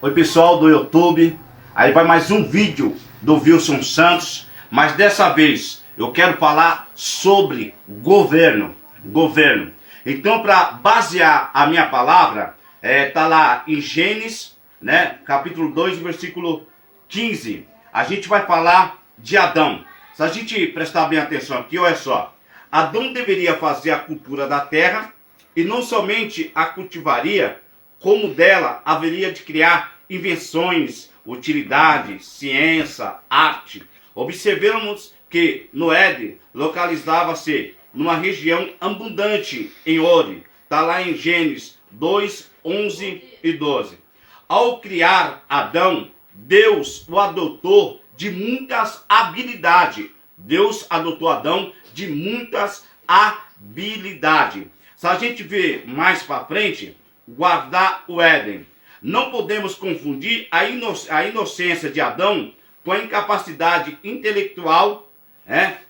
Oi pessoal do YouTube, aí vai mais um vídeo do Wilson Santos, mas dessa vez eu quero falar sobre governo. Então, para basear a minha palavra, tá lá em Gênesis, né, capítulo 2, versículo 15. A gente vai falar de Adão. Se a gente prestar bem atenção aqui, olha só. Adão deveria fazer a cultura da terra e não somente a cultivaria, como dela haveria de criar invenções, utilidades, ciência, arte. Observamos que no Éden localizava-se numa região abundante em ouro. Está lá em Gênesis 2, 11 e 12. Ao criar Adão, Deus o adotou de muitas habilidades. Deus adotou Adão de muitas habilidades. Se a gente ver mais para frente, guardar o Éden. Não podemos confundir a inocência de Adão com a incapacidade intelectual,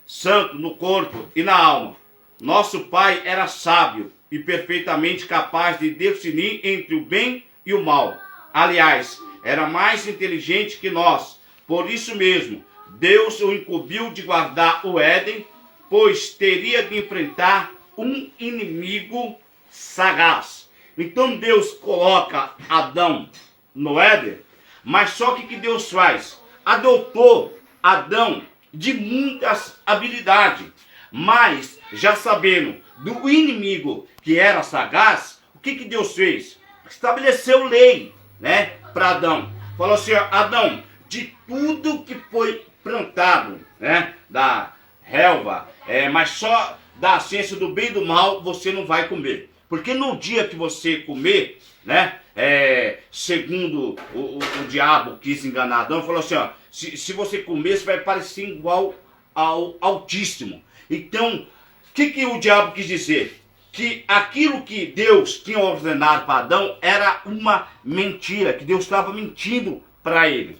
santo no corpo e na alma. Nosso pai era sábio e perfeitamente capaz de discernir entre o bem e o mal. Aliás, era mais inteligente que nós. Por isso mesmo, Deus o incumbiu de guardar o Éden, pois teria de enfrentar um inimigo sagaz. Então Deus coloca Adão no Éden, mas só que Deus faz? Adotou Adão de muitas habilidades, mas já sabendo do inimigo que era sagaz, o que Deus fez? Estabeleceu lei, para Adão. Falou assim: Adão, de tudo que foi plantado, da relva, mas só da ciência do bem e do mal você não vai comer. Porque no dia que você comer, segundo o diabo quis enganar Adão, falou assim: ó, se você comer, você vai parecer igual ao Altíssimo. Então, o que o diabo quis dizer? Que aquilo que Deus tinha ordenado para Adão era uma mentira, que Deus estava mentindo para ele,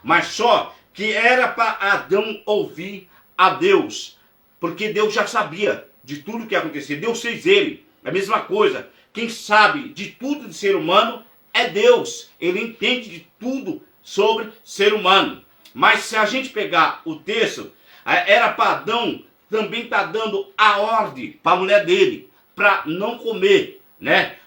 Mas só que era para Adão ouvir a Deus, porque Deus já sabia de tudo que ia acontecer. Deus fez ele. É a mesma coisa. Quem sabe de tudo de ser humano é Deus. Ele entende de tudo sobre ser humano. Mas se a gente pegar o texto, era para Adão também estar dando a ordem para a mulher dele, para não comer,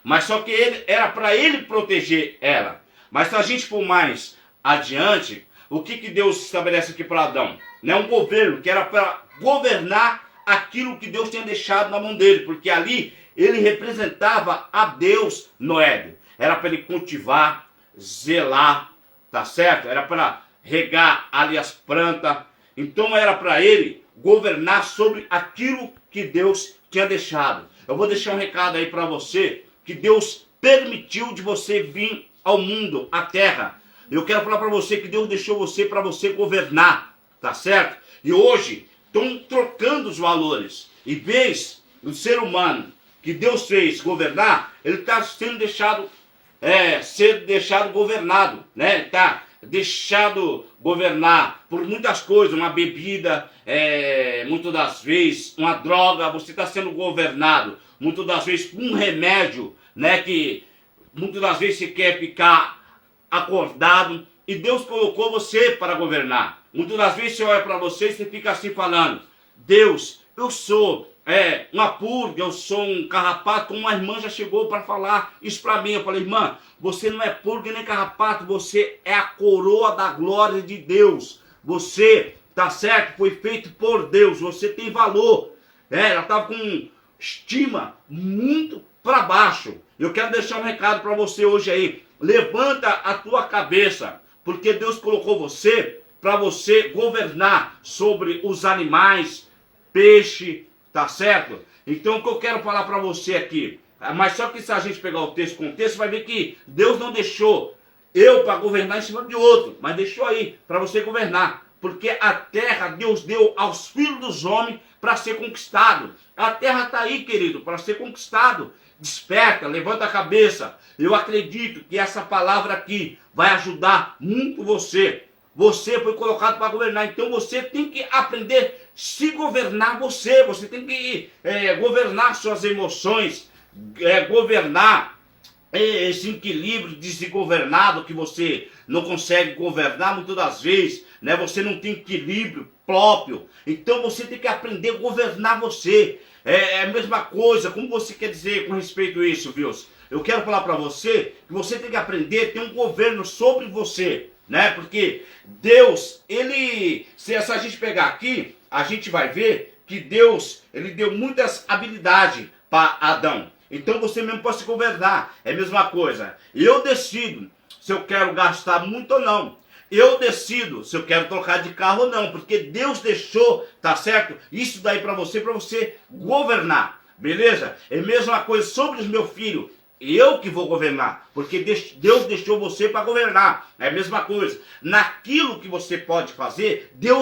Mas só que era para ele proteger ela. Mas se a gente for mais adiante, o que Deus estabelece aqui para Adão? Um governo que era para governar aquilo que Deus tinha deixado na mão dele, porque ali ele representava a Deus no Éden. Era para ele cultivar, zelar, tá certo? Era para regar ali as plantas. Então era para ele governar sobre aquilo que Deus tinha deixado. Eu vou deixar um recado aí para você, que Deus permitiu de você vir ao mundo, à terra. Eu quero falar para você que Deus deixou você para você governar, tá certo? E hoje estão trocando os valores. Em vez do ser humano que Deus fez governar, ele está sendo deixado ser deixado governado, Está deixado governar por muitas coisas, uma bebida, muitas das vezes uma droga. Você está sendo governado muitas das vezes por um remédio, que muitas das vezes você quer ficar acordado, e Deus colocou você para governar. Muitas das vezes você olha para você e você fica assim falando: Deus, eu sou uma purga, eu sou um carrapato. Como uma irmã já chegou para falar isso para mim. Eu falei: irmã, você não é purga nem carrapato, você é a coroa da glória de Deus. Você, tá certo, foi feito por Deus, você tem valor. Ela estava com estima muito para baixo. Eu quero deixar um recado para você hoje aí: levanta a tua cabeça, porque Deus colocou você para você governar sobre os animais, peixe, tá certo? Então o que eu quero falar para você aqui, mas só que se a gente pegar o texto com o texto, vai ver que Deus não deixou eu para governar em cima de outro, mas deixou aí para você governar, porque a terra Deus deu aos filhos dos homens para ser conquistado. A terra está aí, querido, para ser conquistado. Desperta, levanta a cabeça. Eu acredito que essa palavra aqui vai ajudar muito você. Você foi colocado para governar, então você tem que aprender a se governar você. Você tem que governar suas emoções, governar esse equilíbrio desgovernado que você não consegue governar muitas das vezes, né? Você não tem equilíbrio próprio, então você tem que aprender a governar você. É a mesma coisa, como você quer dizer com respeito a isso, viu? Eu quero falar para você que você tem que aprender a ter um governo sobre você, né? Porque Deus, se a gente pegar aqui, a gente vai ver que Deus, ele deu muitas habilidades para Adão. Então você mesmo pode se governar. É a mesma coisa. Eu decido se eu quero gastar muito ou não. Eu decido se eu quero trocar de carro ou não. Porque Deus deixou, tá certo? Isso daí para você governar. Beleza? É a mesma coisa sobre os meus filhos. Eu que vou governar, porque Deus deixou você para governar. É a mesma coisa. Naquilo que você pode fazer, Deus